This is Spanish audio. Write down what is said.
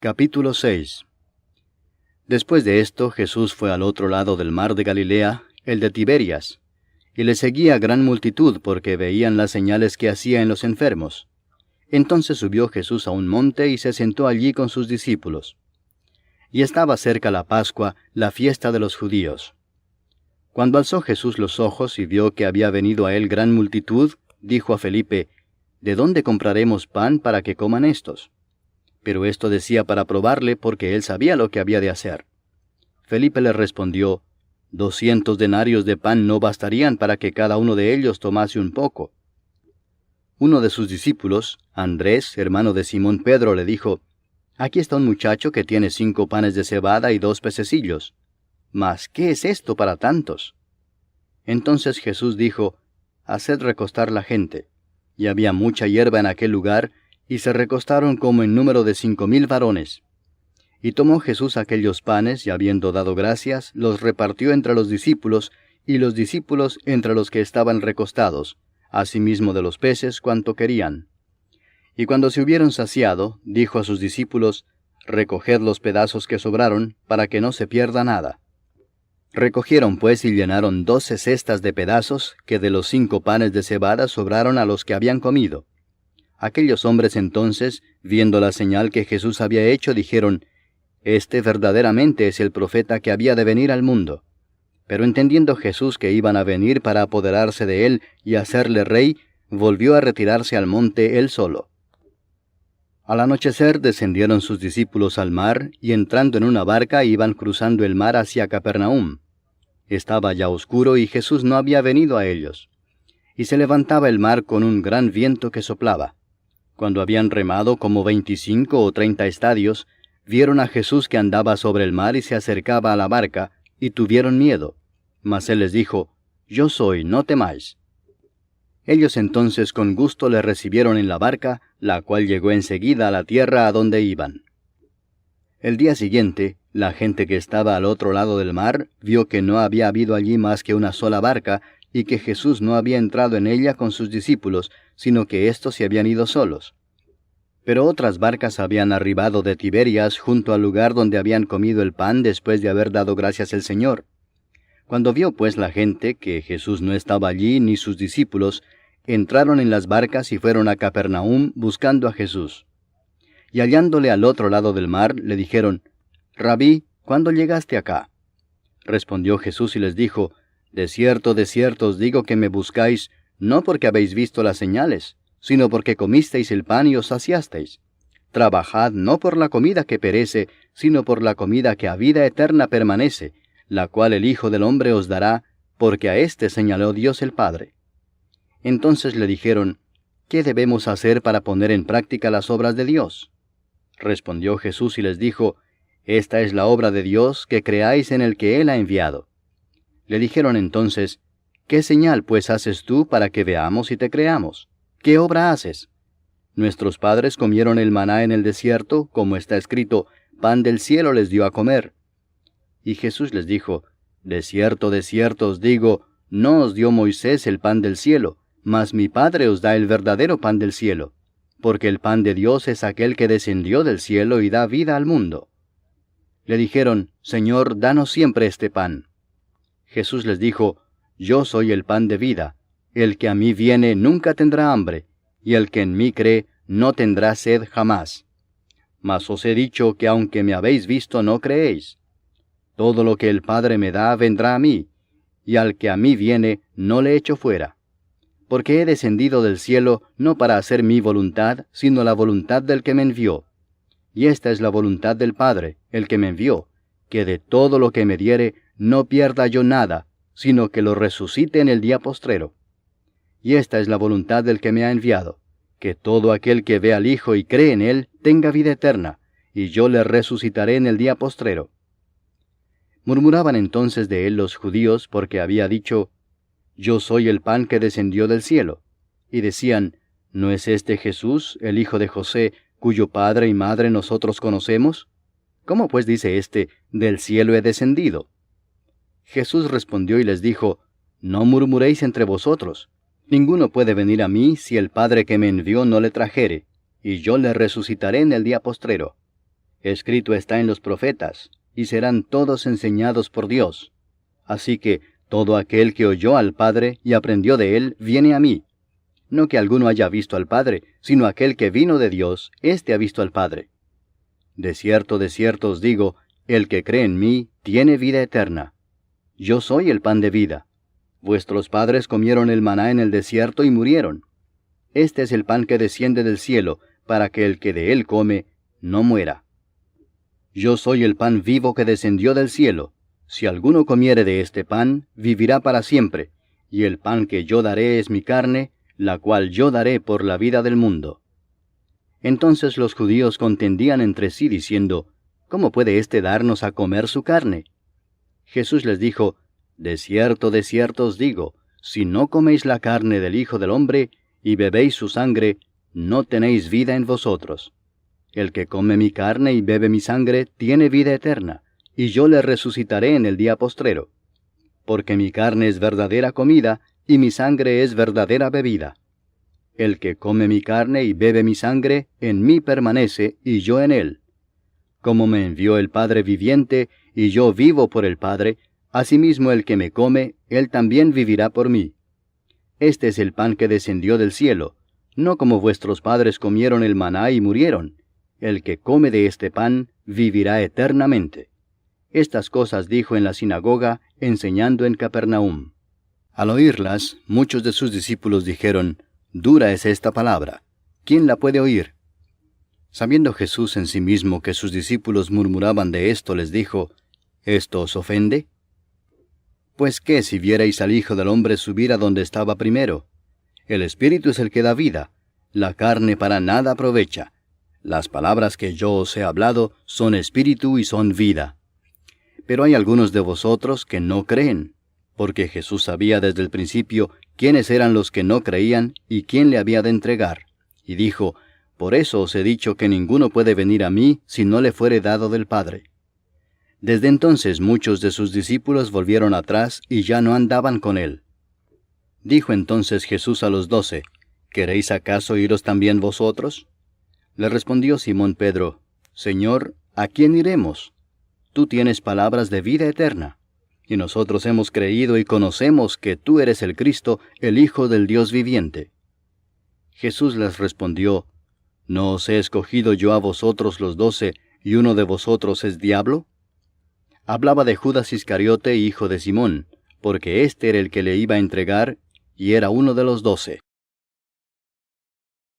Capítulo 6. Después de esto, Jesús fue al otro lado del mar de Galilea, el de Tiberias, y le seguía gran multitud porque veían las señales que hacía en los enfermos. Entonces subió Jesús a un monte y se sentó allí con sus discípulos. Y estaba cerca la Pascua, la fiesta de los judíos. Cuando alzó Jesús los ojos y vio que había venido a él gran multitud, dijo a Felipe: ¿De dónde compraremos pan para que coman estos? Pero esto decía para probarle, porque él sabía lo que había de hacer. Felipe le respondió: 200 denarios de pan no bastarían para que cada uno de ellos tomase un poco. Uno de sus discípulos, Andrés, hermano de Simón Pedro, le dijo: Aquí está un muchacho que tiene 5 panes de cebada y 2 pececillos. Mas, ¿qué es esto para tantos? Entonces Jesús dijo: Haced recostar la gente. Y había mucha hierba en aquel lugar, y se recostaron como en número de 5,000 varones. Y tomó Jesús aquellos panes, y habiendo dado gracias, los repartió entre los discípulos, y los discípulos entre los que estaban recostados, asimismo de los peces cuanto querían. Y cuando se hubieron saciado, dijo a sus discípulos: Recoged los pedazos que sobraron, para que no se pierda nada. Recogieron pues y llenaron 12 cestas de pedazos, que de los 5 panes de cebada sobraron a los que habían comido. Aquellos hombres entonces, viendo la señal que Jesús había hecho, dijeron: Este verdaderamente es el profeta que había de venir al mundo. Pero entendiendo Jesús que iban a venir para apoderarse de él y hacerle rey, volvió a retirarse al monte él solo. Al anochecer descendieron sus discípulos al mar, y entrando en una barca iban cruzando el mar hacia Capernaum. Estaba ya oscuro y Jesús no había venido a ellos. Y se levantaba el mar con un gran viento que soplaba. Cuando habían remado como 25 o 30 estadios, vieron a Jesús que andaba sobre el mar y se acercaba a la barca, y tuvieron miedo. Mas él les dijo: Yo soy, no temáis. Ellos entonces con gusto le recibieron en la barca, la cual llegó enseguida a la tierra a donde iban. El día siguiente, la gente que estaba al otro lado del mar vio que no había habido allí más que una sola barca, y que Jesús no había entrado en ella con sus discípulos, sino que éstos se habían ido solos. Pero otras barcas habían arribado de Tiberias junto al lugar donde habían comido el pan después de haber dado gracias al Señor. Cuando vio pues la gente que Jesús no estaba allí ni sus discípulos, entraron en las barcas y fueron a Capernaum buscando a Jesús. Y hallándole al otro lado del mar, le dijeron: Rabí, ¿cuándo llegaste acá? Respondió Jesús y les dijo: de cierto os digo que me buscáis, no porque habéis visto las señales, sino porque comisteis el pan y os saciasteis. Trabajad no por la comida que perece, sino por la comida que a vida eterna permanece, la cual el Hijo del Hombre os dará, porque a éste señaló Dios el Padre. Entonces le dijeron: ¿Qué debemos hacer para poner en práctica las obras de Dios? Respondió Jesús y les dijo: Esta es la obra de Dios, que creáis en el que Él ha enviado. Le dijeron entonces: ¿Qué señal pues haces tú para que veamos y te creamos? ¿Qué obra haces? Nuestros padres comieron el maná en el desierto, como está escrito: pan del cielo les dio a comer. Y Jesús les dijo: de cierto os digo, no os dio Moisés el pan del cielo, mas mi Padre os da el verdadero pan del cielo, porque el pan de Dios es aquel que descendió del cielo y da vida al mundo. Le dijeron: Señor, danos siempre este pan. Jesús les dijo: Yo soy el pan de vida. El que a mí viene nunca tendrá hambre, y el que en mí cree no tendrá sed jamás. Mas os he dicho que aunque me habéis visto no creéis. Todo lo que el Padre me da vendrá a mí, y al que a mí viene no le echo fuera. Porque he descendido del cielo no para hacer mi voluntad, sino la voluntad del que me envió. Y esta es la voluntad del Padre, el que me envió, que de todo lo que me diere no pierda yo nada, sino que lo resucite en el día postrero. Y esta es la voluntad del que me ha enviado, que todo aquel que ve al Hijo y cree en Él tenga vida eterna, y yo le resucitaré en el día postrero. Murmuraban entonces de él los judíos, porque había dicho: Yo soy el pan que descendió del cielo. Y decían: ¿No es este Jesús, el hijo de José, cuyo padre y madre nosotros conocemos? ¿Cómo pues dice éste: del cielo he descendido? Jesús respondió y les dijo: No murmuréis entre vosotros. Ninguno puede venir a mí si el Padre que me envió no le trajere, y yo le resucitaré en el día postrero. Escrito está en los profetas, y serán todos enseñados por Dios. Así que todo aquel que oyó al Padre y aprendió de él, viene a mí. No que alguno haya visto al Padre, sino aquel que vino de Dios, éste ha visto al Padre. De cierto os digo, el que cree en mí, tiene vida eterna. Yo soy el pan de vida. Vuestros padres comieron el maná en el desierto y murieron. Este es el pan que desciende del cielo, para que el que de él come, no muera. Yo soy el pan vivo que descendió del cielo. Si alguno comiere de este pan, vivirá para siempre, y el pan que yo daré es mi carne, la cual yo daré por la vida del mundo. Entonces los judíos contendían entre sí diciendo, ¿cómo puede éste darnos a comer su carne? Jesús les dijo, de cierto os digo, si no coméis la carne del Hijo del Hombre, y bebéis su sangre, no tenéis vida en vosotros. El que come mi carne y bebe mi sangre, tiene vida eterna, y yo le resucitaré en el día postrero. Porque mi carne es verdadera comida, y mi sangre es verdadera bebida. El que come mi carne y bebe mi sangre, en mí permanece, y yo en él. Como me envió el Padre viviente, y yo vivo por el Padre, asimismo el que me come, él también vivirá por mí. Este es el pan que descendió del cielo, no como vuestros padres comieron el maná y murieron. El que come de este pan, vivirá eternamente. Estas cosas dijo en la sinagoga, enseñando en Capernaum. Al oírlas, muchos de sus discípulos dijeron, «Dura es esta palabra. ¿Quién la puede oír?» Sabiendo Jesús en sí mismo que sus discípulos murmuraban de esto, les dijo, ¿esto os ofende? Pues qué si vierais al Hijo del Hombre subir a donde estaba primero. El Espíritu es el que da vida, la carne para nada aprovecha. Las palabras que yo os he hablado son espíritu y son vida. Pero hay algunos de vosotros que no creen, porque Jesús sabía desde el principio quiénes eran los que no creían y quién le había de entregar. Y dijo, por eso os he dicho que ninguno puede venir a mí si no le fuere dado del Padre. Desde entonces muchos de sus discípulos volvieron atrás y ya no andaban con él. Dijo entonces Jesús a los 12, ¿queréis acaso iros también vosotros? Le respondió Simón Pedro, Señor, ¿a quién iremos? Tú tienes palabras de vida eterna, y nosotros hemos creído y conocemos que tú eres el Cristo, el Hijo del Dios viviente. Jesús les respondió, ¿no os he escogido yo a vosotros los 12, y uno de vosotros es diablo? Hablaba de Judas Iscariote, hijo de Simón, porque éste era el que le iba a entregar, y era uno de los 12.